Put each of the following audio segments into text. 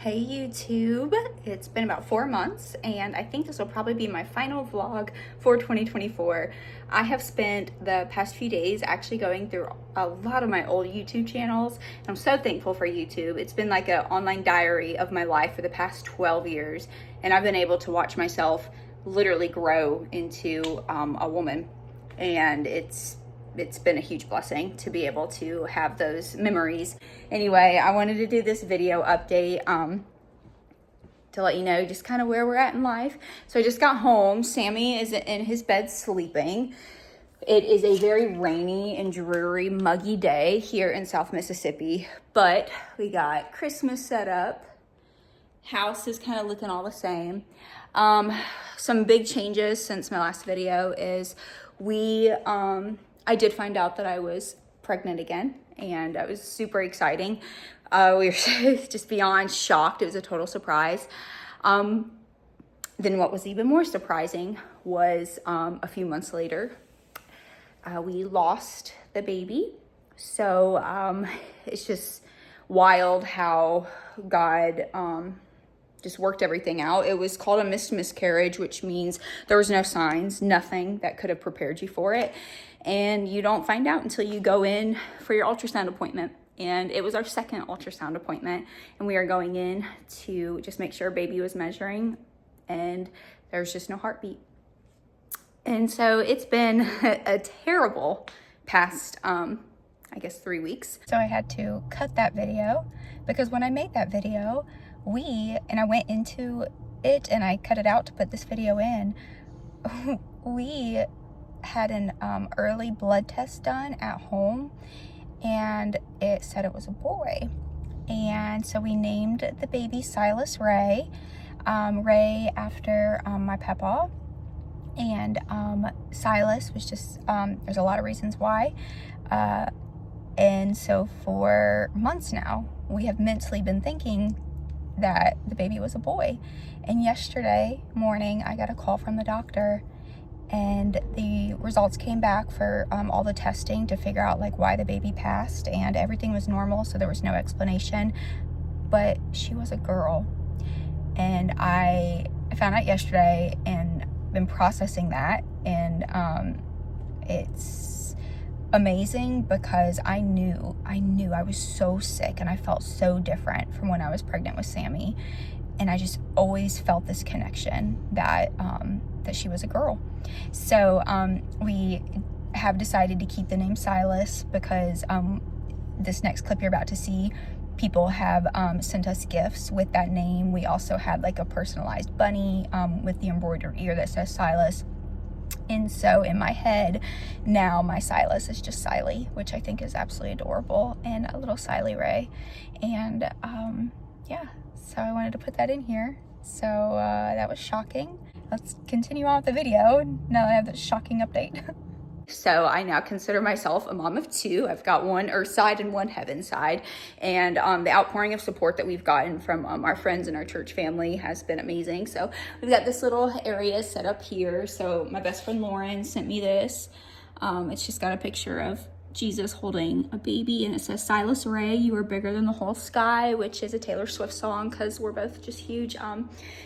Hey YouTube, it's been about 4 months and I think this will probably be my final vlog for 2024. I have spent the past few days actually going through a lot of my old YouTube channels and I'm so thankful for YouTube. It's been like an online diary of my life for the past 12 years and I've been able to watch myself literally grow into a woman, and it's been a huge blessing to be able to have those memories. Anyway, I wanted to do this video update to let you know just kind of where we're at in life. So I just got home. Sammy is in his bed sleeping. It is a very rainy and dreary, muggy day here in South Mississippi, but we got Christmas set up. House is kind of looking all the same. Some big changes since my last video is I did find out that I was pregnant again, and that was super exciting. We were just beyond shocked. It was a total surprise. Then what was even more surprising was a few months later, we lost the baby. So it's just wild how God just worked everything out. It was called a missed miscarriage, which means there was no signs, nothing that could have prepared you for it. And you don't find out until you go in for your ultrasound appointment. And it was our second ultrasound appointment. And we are going in to just make sure baby was measuring and there's just no heartbeat. And so it's been a terrible past, I guess 3 weeks. So I had to cut that video because when I made that video, I went into it and I cut it out to put this video in. We had an early blood test done at home and it said it was a boy. And so we named the baby Silas Ray, Ray after my papa. And Silas was just, there's a lot of reasons why. And so for months now, we have mentally been thinking that the baby was a boy. And yesterday morning, I got a call from the doctor and the results came back for all the testing to figure out like why the baby passed, and everything was normal, so there was no explanation, but she was a girl. And I found out yesterday and been processing that, and it's amazing because I knew I was so sick and I felt so different from when I was pregnant with Sammy, and I just always felt this connection that that she was a girl. So we have decided to keep the name Silas because this next clip you're about to see, people have sent us gifts with that name. We also had like a personalized bunny with the embroidered ear that says Silas. And so in my head now, my Silas is just Siley, which I think is absolutely adorable, and a little Siley Ray. And yeah, so I wanted to put that in here. So that was shocking. Let's continue on with the video now that I have this shocking update. So I now consider myself a mom of two. I've got one earth side and one heaven side. And the outpouring of support that we've gotten from our friends and our church family has been amazing. So we've got this little area set up here. So my best friend Lauren sent me this. It's just got a picture of Jesus holding a baby, and it says, Silas Ray, you are bigger than the whole sky, which is a Taylor Swift song because we're both just huge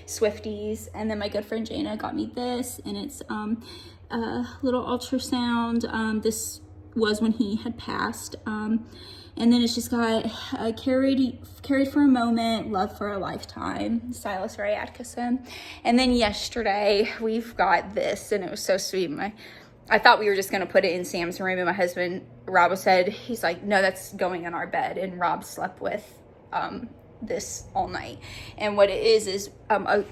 Swifties. And then my good friend Jana got me this, and it's a little ultrasound. This was when he had passed. And then it's just got carried for a moment, love for a lifetime, Silas Ray Atkinson. And then yesterday we've got this, and it was so sweet. I thought we were just going to put it in Sam's room, and my husband, Rob, said, he's like, no, that's going in our bed. And Rob slept with this all night. And what it is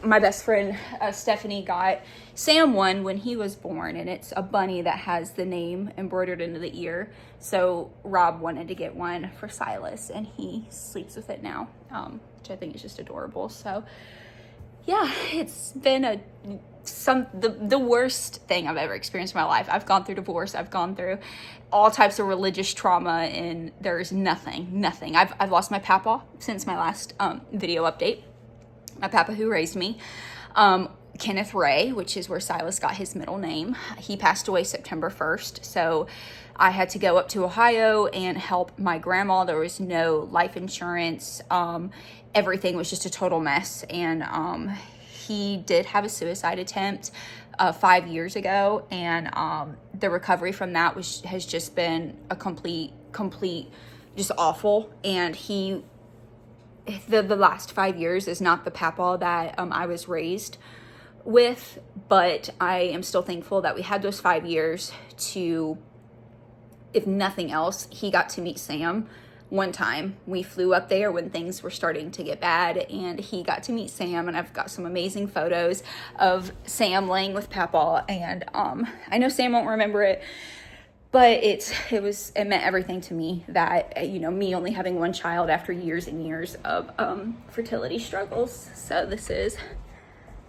my best friend, Stephanie, got Sam one when he was born, and it's a bunny that has the name embroidered into the ear. So Rob wanted to get one for Silas, and he sleeps with it now, which I think is just adorable. So yeah, it's been the worst thing I've ever experienced in my life. I've gone through divorce. I've gone through all types of religious trauma, and there's nothing. I've lost my papa since my last video update. My papa who raised me. Kenneth Ray, which is where Silas got his middle name. He passed away September 1st. So I had to go up to Ohio and help my grandma. There was no life insurance. Everything was just a total mess. And he did have a suicide attempt 5 years ago. And the recovery from that has just been a complete, just awful. And the last 5 years is not the papa that I was raised with, but I am still thankful that we had those 5 years to, if nothing else, he got to meet Sam one time. We flew up there when things were starting to get bad, and he got to meet Sam, and I've got some amazing photos of Sam laying with papa, and I know Sam won't remember it, but it meant everything to me that, me only having one child after years and years of fertility struggles. So this is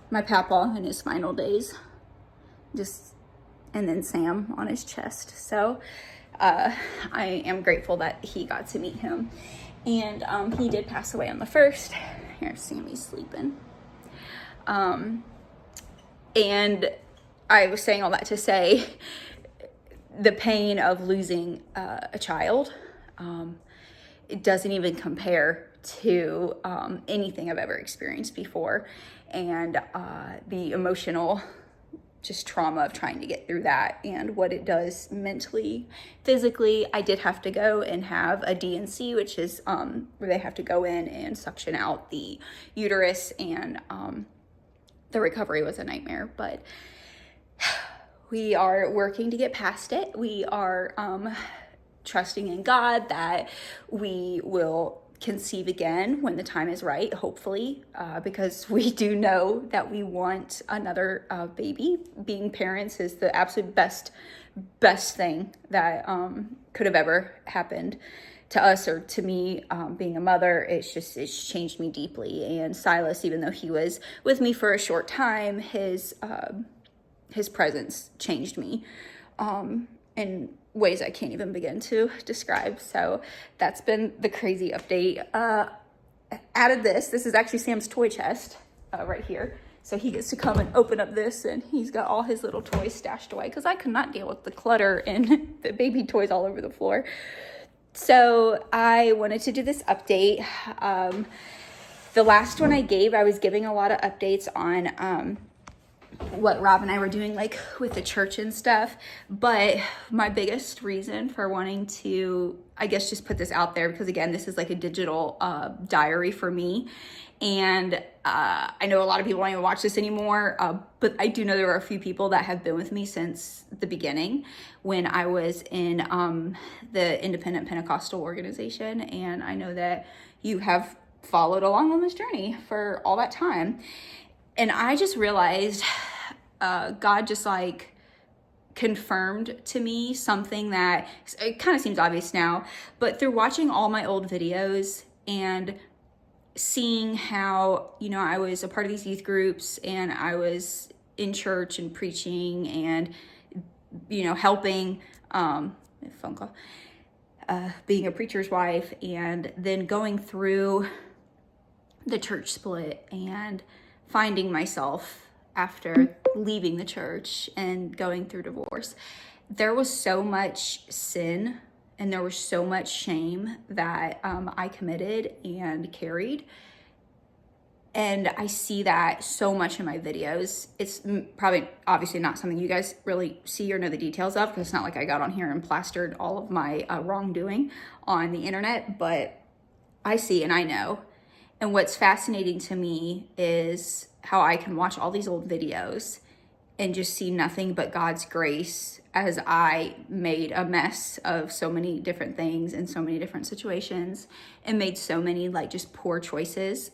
my papa in his final days, and then Sam on his chest. So I am grateful that he got to meet him. And he did pass away on the 1st. Here, Sammy's sleeping. And I was saying all that to say, the pain of losing a child, it doesn't even compare to anything I've ever experienced before. And the emotional just trauma of trying to get through that and what it does mentally, physically. I did have to go and have a D&C, which is where they have to go in and suction out the uterus, and the recovery was a nightmare, but we are working to get past it. We are trusting in God that we will conceive again when the time is right, hopefully, because we do know that we want another baby. Being parents is the absolute best thing that could have ever happened to us or to me. Being a mother, it's changed me deeply. And Silas, even though he was with me for a short time, his presence changed me in ways I can't even begin to describe. So that's been the crazy update. Added this is actually Sam's toy chest right here. So he gets to come and open up this, and he's got all his little toys stashed away because I could not deal with the clutter and the baby toys all over the floor. So I wanted to do this update. The last one I gave, I was giving a lot of updates on what Rob and I were doing, like with the church and stuff. But my biggest reason for wanting to, I guess, just put this out there, because again, this is like a digital diary for me. And I know a lot of people don't even watch this anymore, but I do know there are a few people that have been with me since the beginning when I was in the Independent Pentecostal organization. And I know that you have followed along on this journey for all that time. And I just realized God just like confirmed to me something that it kind of seems obvious now, but through watching all my old videos and seeing how, I was a part of these youth groups and I was in church and preaching and, helping, phone call, being a preacher's wife, and then going through the church split and finding myself after leaving the church and going through divorce. There was so much sin and there was so much shame that I committed and carried. And I see that so much in my videos. It's probably obviously not something you guys really see or know the details of, because it's not like I got on here and plastered all of my wrongdoing on the internet, but I see and I know. And what's fascinating to me is how I can watch all these old videos and just see nothing but God's grace as I made a mess of so many different things in so many different situations and made so many like just poor choices,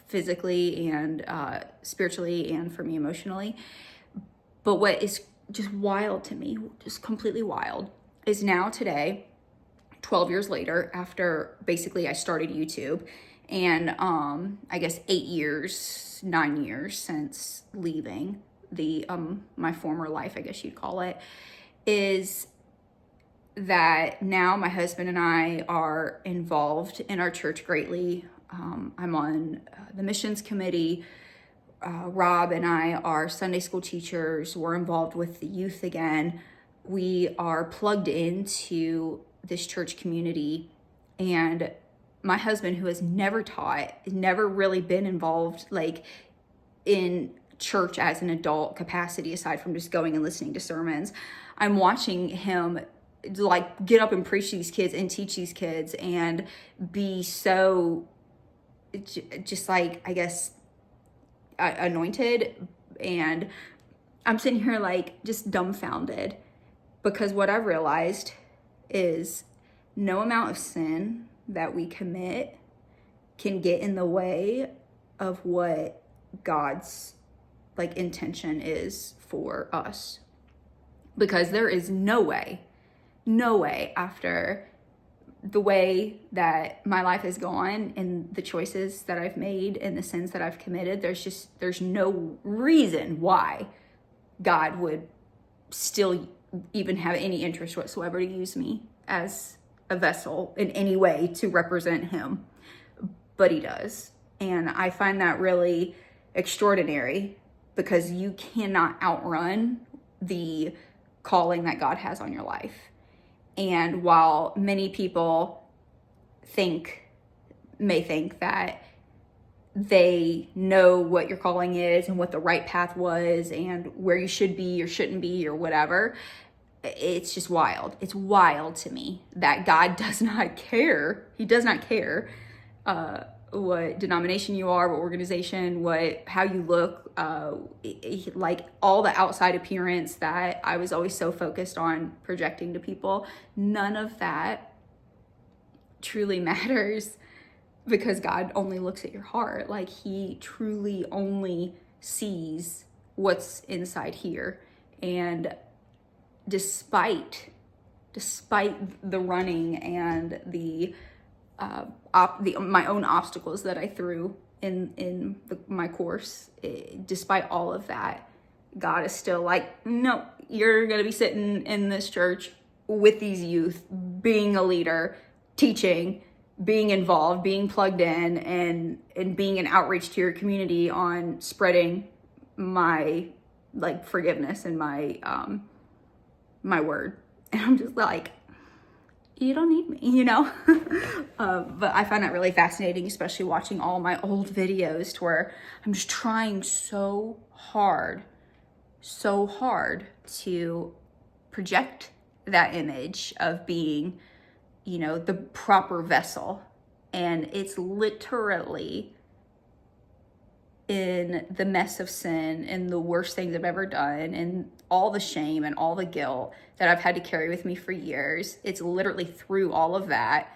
physically and spiritually, and for me emotionally. But what is just wild to me, just completely wild, is now today, 12 years later, after basically I started YouTube, and I guess 9 years since leaving the my former life, I guess you'd call it, is that now my husband and I are involved in our church greatly. I'm on the missions committee. Rob and I are Sunday school teachers. We're involved with the youth again. We are plugged into this church community. And my husband, who has never taught, never really been involved like in church as an adult capacity, aside from just going and listening to sermons, I'm watching him like get up and preach to these kids and teach these kids and be so just like, I guess, anointed. And I'm sitting here like just dumbfounded, because what I've realized is no amount of sin that we commit can get in the way of what God's like intention is for us. Because there is no way after the way that my life has gone and the choices that I've made and the sins that I've committed, there's no reason why God would still even have any interest whatsoever to use me as a vessel in any way to represent him. But he does. And I find that really extraordinary, because you cannot outrun the calling that God has on your life. And while many people may think that they know what your calling is and what the right path was and where you should be or shouldn't be or whatever, it's just wild. It's wild to me that God does not care. He does not care what denomination you are, what organization, how you look, like all the outside appearance that I was always so focused on projecting to people. None of that truly matters, because God only looks at your heart. Like, he truly only sees what's inside here. And despite the running and my own obstacles that I threw in my course, despite all of that, God is still like, no, you're gonna be sitting in this church with these youth, being a leader, teaching, being involved, being plugged in, and being an outreach to your community on spreading my like forgiveness and my my word. And I'm just like, you don't need me, you know? But I find that really fascinating, especially watching all my old videos, to where I'm just trying so hard to project that image of being, you know, the proper vessel. And it's literally in the mess of sin and the worst things I've ever done and all the shame and all the guilt that I've had to carry with me for years. It's literally through all of that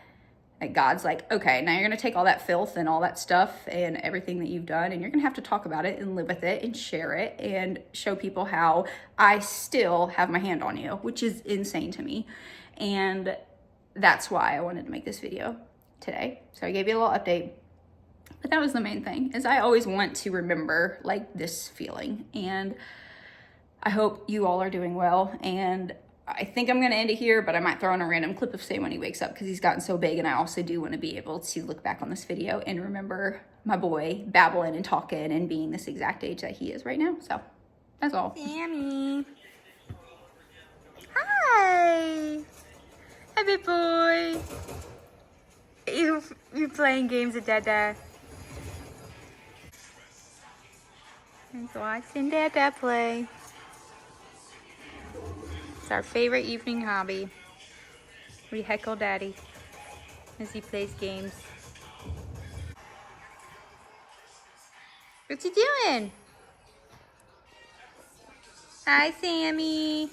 God's like, okay, now you're going to take all that filth and all that stuff and everything that you've done, and you're going to have to talk about it and live with it and share it and show people how I still have my hand on you, which is insane to me. And that's why I wanted to make this video today. So I gave you a little update. But that was the main thing, is I always want to remember like this feeling. And I hope you all are doing well. And I think I'm going to end it here, but I might throw in a random clip of Sam when he wakes up, because he's gotten so big. And I also do want to be able to look back on this video and remember my boy babbling and talking and being this exact age that he is right now. So that's all. Sammy. Hi. Hi, big boy. You're playing games with Dada. He's watching Dada play. It's our favorite evening hobby. We heckle Daddy as he plays games. What you doing? Hi, Sammy.